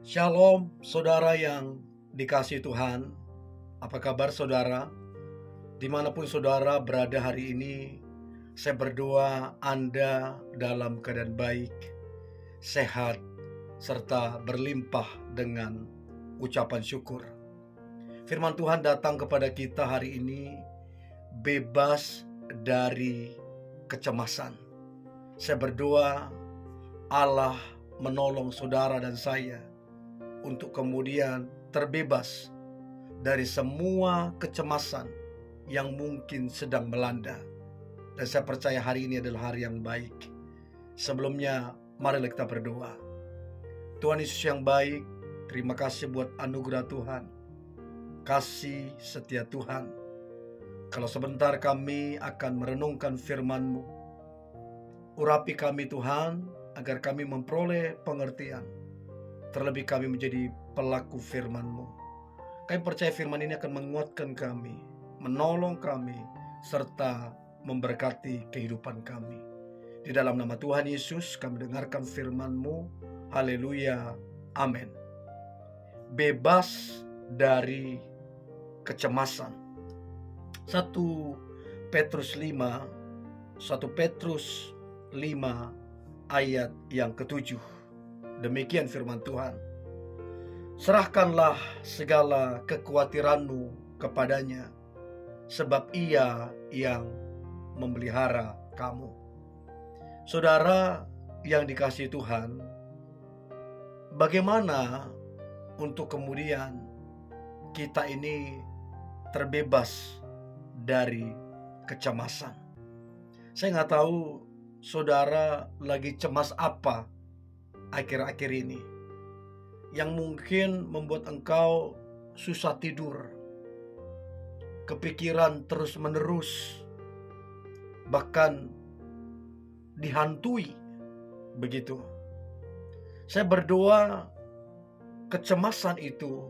Shalom, saudara yang dikasihi Tuhan. Apa kabar saudara? Dimanapun saudara berada hari ini, saya berdoa Anda dalam keadaan baik, sehat, serta berlimpah dengan ucapan syukur. Firman Tuhan datang kepada kita hari ini, bebas dari kecemasan. Saya berdoa Allah menolong saudara dan saya untuk kemudian terbebas dari semua kecemasan yang mungkin sedang melanda. Dan saya percaya hari ini adalah hari yang baik. Sebelumnya, mari kita berdoa. Tuhan Yesus yang baik, terima kasih buat anugerah Tuhan, kasih setia Tuhan. Kalau sebentar kami akan merenungkan firman-Mu, urapi kami Tuhan, agar kami memperoleh pengertian. Terlebih kami menjadi pelaku firman-Mu. Kami percaya firman ini akan menguatkan kami, menolong kami, serta memberkati kehidupan kami. Di dalam nama Tuhan Yesus kami dengarkan firman-Mu. Haleluya. Amin. Bebas dari kecemasan. 1 Petrus 5 ayat yang ke-7. Demikian firman Tuhan. Serahkanlah segala kekhawatiranmu kepadanya, sebab Ia yang memelihara kamu. Saudara yang dikasihi Tuhan, bagaimana untuk kemudian kita ini terbebas dari kecemasan? Saya nggak tahu saudara lagi cemas apa akhir-akhir ini yang mungkin membuat engkau susah tidur, kepikiran terus-menerus, bahkan dihantui begitu. Saya berdoa kecemasan itu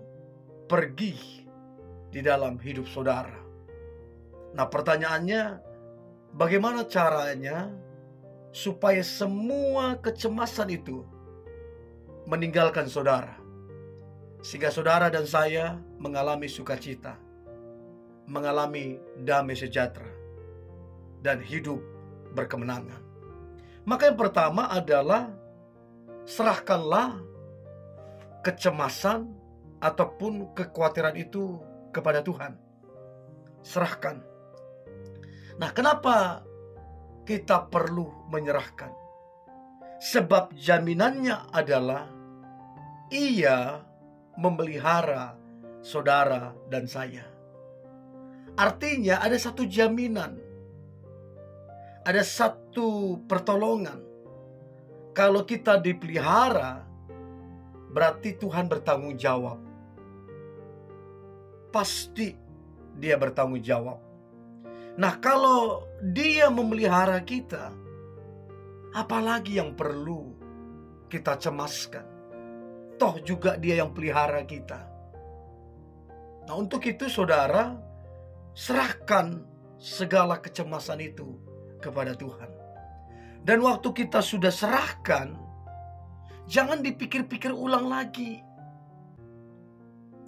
pergi di dalam hidup saudara. Nah, pertanyaannya, bagaimana caranya supaya semua kecemasan itu meninggalkan saudara, sehingga saudara dan saya mengalami sukacita, mengalami damai sejahtera, dan hidup berkemenangan. Maka yang pertama adalah serahkanlah kecemasan ataupun kekhawatiran itu kepada Tuhan. Serahkan. Nah, kenapa kita perlu menyerahkan? Sebab jaminannya adalah Ia memelihara saudara dan saya. Artinya ada satu jaminan, ada satu pertolongan. Kalau kita dipelihara, berarti Tuhan bertanggung jawab. Pasti Dia bertanggung jawab. Nah, kalau Dia memelihara kita, apalagi yang perlu kita cemaskan? Toh juga Dia yang pelihara kita. Nah, untuk itu saudara, serahkan segala kecemasan itu kepada Tuhan. Dan waktu kita sudah serahkan, jangan dipikir-pikir ulang lagi.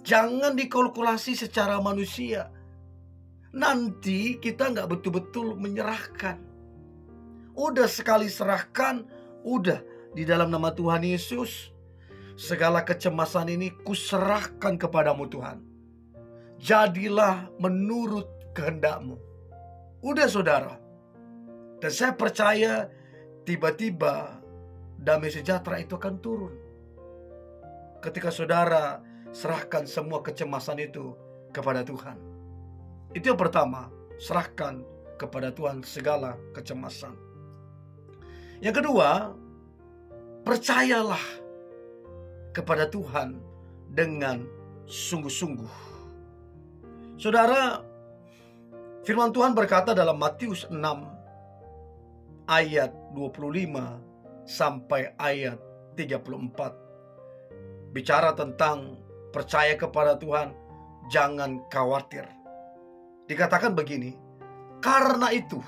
Jangan dikalkulasi secara manusia. Nanti kita nggak betul-betul menyerahkan. Udah sekali serahkan, udah di dalam nama Tuhan Yesus, segala kecemasan ini kuserahkan kepadamu Tuhan. Jadilah menurut kehendak-Mu. Udah saudara. Dan saya percaya tiba-tiba damai sejahtera itu akan turun ketika saudara serahkan semua kecemasan itu kepada Tuhan. Itu yang pertama, serahkan kepada Tuhan segala kecemasan. Yang kedua, percayalah kepada Tuhan dengan sungguh-sungguh. Saudara, firman Tuhan berkata dalam Matius 6 ayat 25 sampai ayat 34. Bicara tentang percaya kepada Tuhan, jangan khawatir. Dikatakan begini, karena itu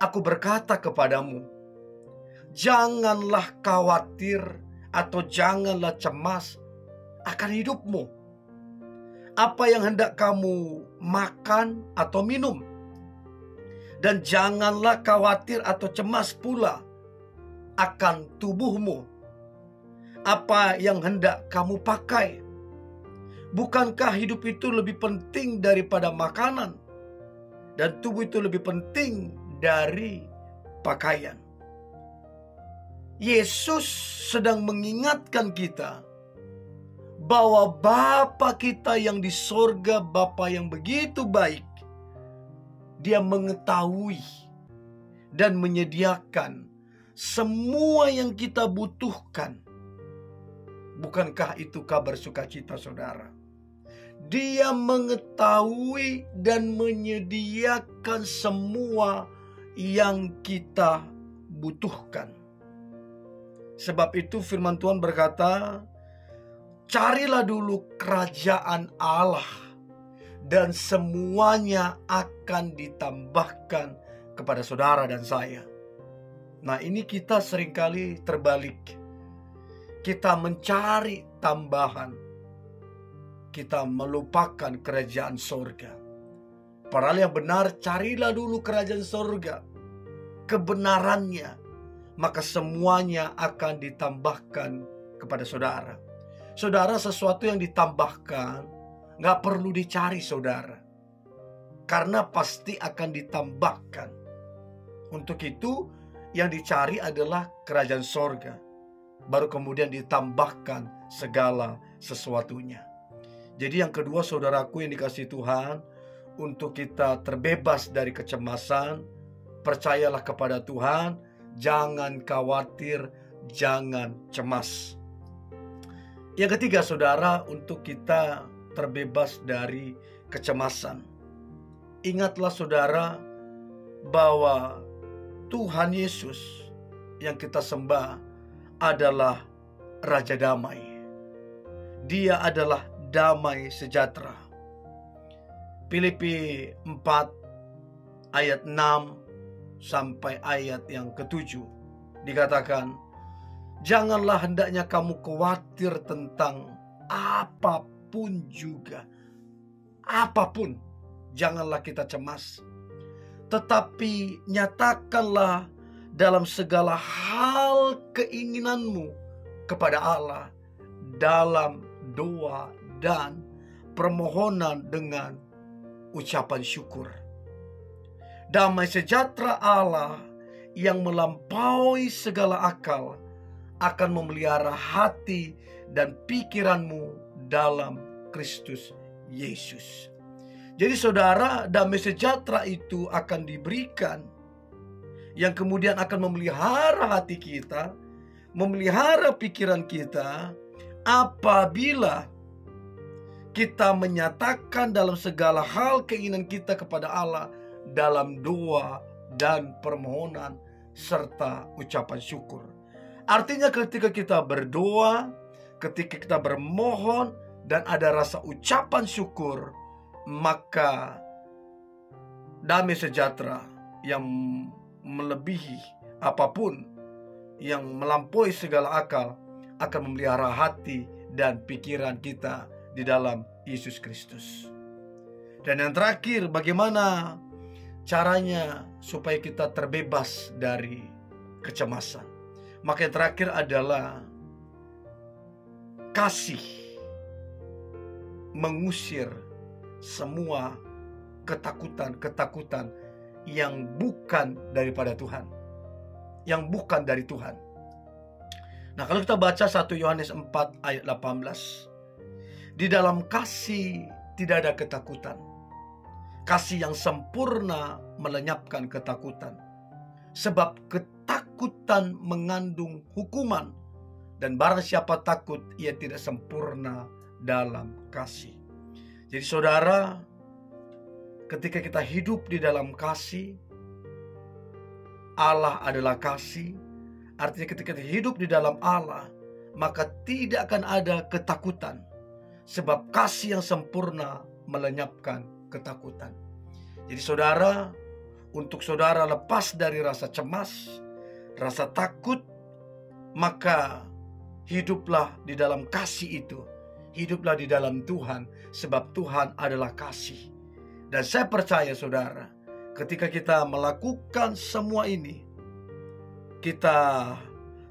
aku berkata kepadamu, janganlah khawatir atau janganlah cemas akan hidupmu. Apa yang hendak kamu makan atau minum. Dan janganlah khawatir atau cemas pula akan tubuhmu. Apa yang hendak kamu pakai. Bukankah hidup itu lebih penting daripada makanan? Dan tubuh itu lebih penting dari pakaian. Yesus sedang mengingatkan kita bahwa Bapa kita yang di sorga, Bapa yang begitu baik, Dia mengetahui dan menyediakan semua yang kita butuhkan. Bukankah itu kabar sukacita, saudara? Dia mengetahui dan menyediakan semua yang kita butuhkan. Sebab itu firman Tuhan berkata, carilah dulu kerajaan Allah dan semuanya akan ditambahkan kepada saudara dan saya. Nah, ini kita seringkali terbalik. Kita mencari tambahan. Kita melupakan kerajaan sorga. Padahal yang benar, carilah dulu kerajaan sorga, kebenarannya, maka semuanya akan ditambahkan kepada saudara. Saudara, sesuatu yang ditambahkan gak perlu dicari, saudara, karena pasti akan ditambahkan. Untuk itu yang dicari adalah kerajaan sorga, baru kemudian ditambahkan segala sesuatunya. Jadi yang kedua, saudaraku yang dikasihi Tuhan, untuk kita terbebas dari kecemasan, percayalah kepada Tuhan. Jangan khawatir, jangan cemas. Yang ketiga, saudara, untuk kita terbebas dari kecemasan, ingatlah, saudara, bahwa Tuhan Yesus yang kita sembah adalah Raja Damai. Dia adalah damai sejahtera. Filipi 4 ayat 6 sampai ayat yang ke-7 dikatakan, janganlah hendaknya kamu khawatir tentang apapun juga. Apapun, janganlah kita cemas. Tetapi nyatakanlah dalam segala hal keinginanmu kepada Allah dalam doa dan permohonan dengan ucapan syukur. Damai sejahtera Allah yang melampaui segala akal akan memelihara hati dan pikiranmu dalam Kristus Yesus. Jadi saudara, damai sejahtera itu akan diberikan, yang kemudian akan memelihara hati kita, memelihara pikiran kita, apabila kita menyatakan dalam segala hal keinginan kita kepada Allah dalam doa dan permohonan serta ucapan syukur. Artinya ketika kita berdoa, ketika kita bermohon dan ada rasa ucapan syukur, maka damai sejahtera yang melebihi apapun, yang melampaui segala akal, akan memelihara hati dan pikiran kita di dalam Yesus Kristus. Dan yang terakhir, bagaimana caranya supaya kita terbebas dari kecemasan? Maka yang terakhir adalah kasih mengusir semua ketakutan-ketakutan yang bukan daripada Tuhan, yang bukan dari Tuhan. Nah, kalau kita baca 1 Yohanes 4 ayat 18, di dalam kasih tidak ada ketakutan. Kasih yang sempurna melenyapkan ketakutan. Sebab ketakutan mengandung hukuman, dan barang siapa takut, ia tidak sempurna dalam kasih. Jadi saudara, ketika kita hidup di dalam kasih, Allah adalah kasih. Artinya ketika kita hidup di dalam Allah, maka tidak akan ada ketakutan. Sebab kasih yang sempurna melenyapkan ketakutan. Jadi saudara, untuk saudara lepas dari rasa cemas, rasa takut, maka hiduplah di dalam kasih itu. Hiduplah di dalam Tuhan, sebab Tuhan adalah kasih. Dan saya percaya saudara, ketika kita melakukan semua ini, kita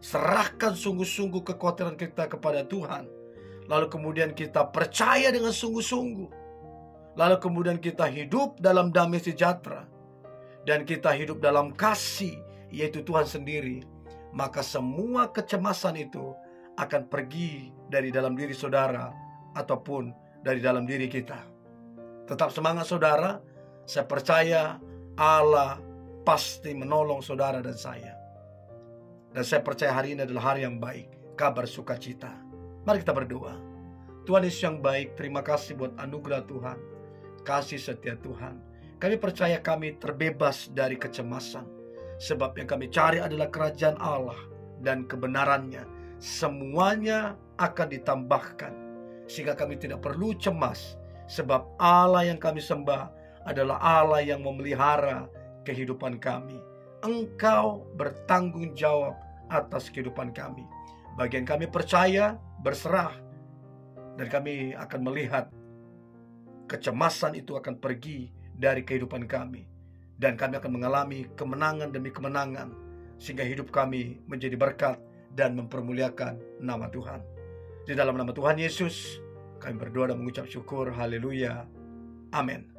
serahkan sungguh-sungguh kekhawatiran kita kepada Tuhan, lalu kemudian kita percaya dengan sungguh-sungguh, lalu kemudian kita hidup dalam damai sejahtera, dan kita hidup dalam kasih, yaitu Tuhan sendiri, maka semua kecemasan itu akan pergi dari dalam diri saudara ataupun dari dalam diri kita. Tetap semangat saudara. Saya percaya Allah pasti menolong saudara dan saya. Dan saya percaya hari ini adalah hari yang baik, kabar sukacita. Mari kita berdoa. Tuhan Yesus yang baik, terima kasih buat anugerah Tuhan, kasih setia Tuhan. Kami percaya kami terbebas dari kecemasan, sebab yang kami cari adalah kerajaan Allah dan kebenarannya. Semuanya akan ditambahkan, sehingga kami tidak perlu cemas, sebab Allah yang kami sembah adalah Allah yang memelihara kehidupan kami. Engkau bertanggung jawab atas kehidupan kami. Bagian kami percaya, berserah, dan kami akan melihat kecemasan itu akan pergi dari kehidupan kami, dan kami akan mengalami kemenangan demi kemenangan, sehingga hidup kami menjadi berkat dan mempermuliakan nama Tuhan. Di dalam nama Tuhan Yesus kami berdoa dan mengucap syukur. Haleluya. Amin.